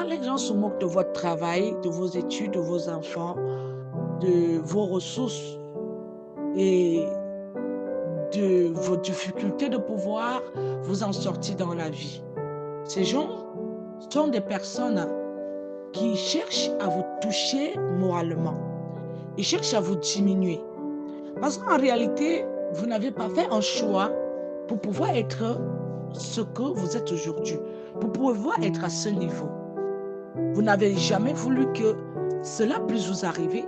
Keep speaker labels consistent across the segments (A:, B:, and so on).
A: les gens se moquent de votre travail, de vos études, de vos enfants, de vos ressources et de vos difficultés de pouvoir vous en sortir dans la vie. Ces gens sont des personnes qui cherchent à vous toucher moralement. Ils cherchent à vous diminuer. Parce qu'en réalité, vous n'avez pas fait un choix pour pouvoir être ce que vous êtes aujourd'hui, pour pouvoir être à ce niveau. Vous n'avez jamais voulu que cela puisse vous arriver,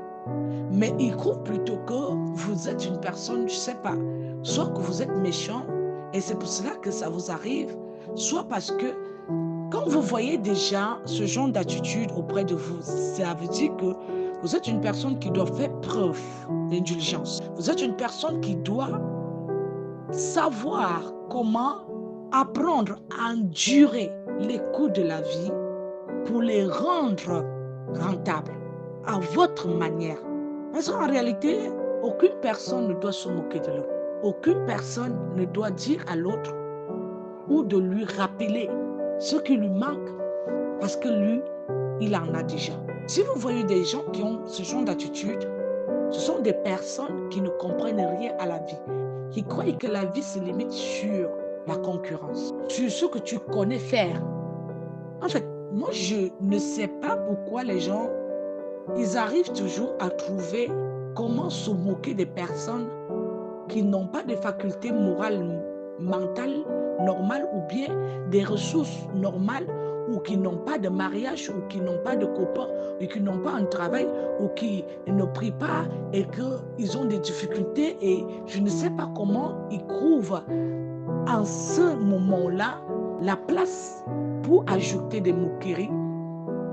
A: mais ils croient plutôt que vous êtes une personne, je ne sais pas, soit que vous êtes méchant, et c'est pour cela que ça vous arrive, soit parce que quand vous voyez déjà ce genre d'attitude auprès de vous, ça veut dire que vous êtes une personne qui doit faire preuve d'indulgence. Vous êtes une personne qui doit savoir comment apprendre à endurer les coups de la vie pour les rendre rentables à votre manière. Parce qu'en réalité, aucune personne ne doit se moquer de l'autre. Aucune personne ne doit dire à l'autre ou de lui rappeler ce qui lui manque parce que lui, il en a déjà. Si vous voyez des gens qui ont ce genre d'attitude, ce sont des personnes qui ne comprennent rien à la vie, qui croient que la vie se limite sur la concurrence, sur ce que tu connais faire. En fait, moi, je ne sais pas pourquoi les gens, ils arrivent toujours à trouver comment se moquer des personnes qui n'ont pas de facultés morales, mentales normales ou bien des ressources normales ou qui n'ont pas de mariage ou qui n'ont pas de copains ou qui n'ont pas un travail ou qui ne prient pas et qu'ils ont des difficultés et je ne sais pas comment ils trouvent en ce moment-là la place pour ajouter des moqueries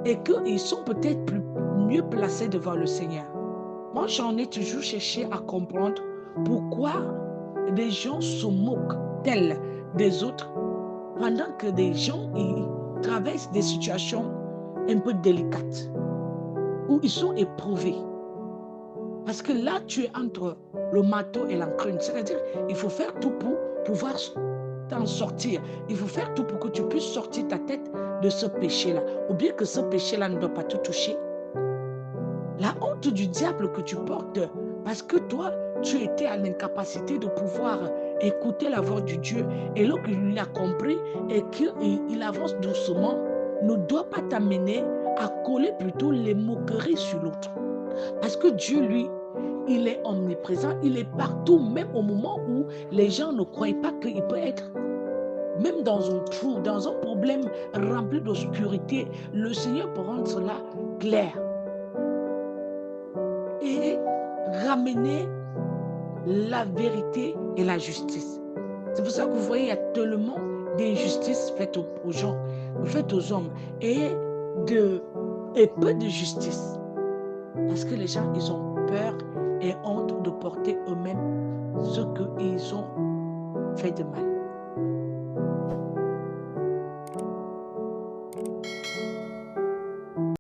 A: et qu'ils sont peut-être mieux placés devant le Seigneur. Moi, j'en ai toujours cherché à comprendre pourquoi les gens se moquent tels des autres pendant que des gens ils traversent des situations un peu délicates où ils sont éprouvés. Parce que là, tu es entre le marteau et l'enclume. C'est-à-dire il faut faire tout pour pouvoir t'en sortir. Il faut faire tout pour que tu puisses sortir ta tête de ce péché-là. Ou bien que ce péché-là ne doit pas te toucher. La honte du diable que tu portes, parce que toi, tu étais à l'incapacité de pouvoir écouter la voix du Dieu. Et lorsqu'il a compris et qu'il avance doucement, ne doit pas t'amener à coller plutôt les moqueries sur l'autre. Parce que Dieu, lui, il est omniprésent, il est partout, même au moment où les gens ne croient pas qu'il peut être. Même dans un trou, dans un problème rempli d'obscurité, le Seigneur peut rendre cela clair et ramener la vérité et la justice. C'est pour ça que vous voyez, il y a tellement d'injustices faites aux gens, faites aux hommes, et peu de justice. Parce que les gens, ils ont peur et honte de porter eux-mêmes ce qu'ils ont fait de mal.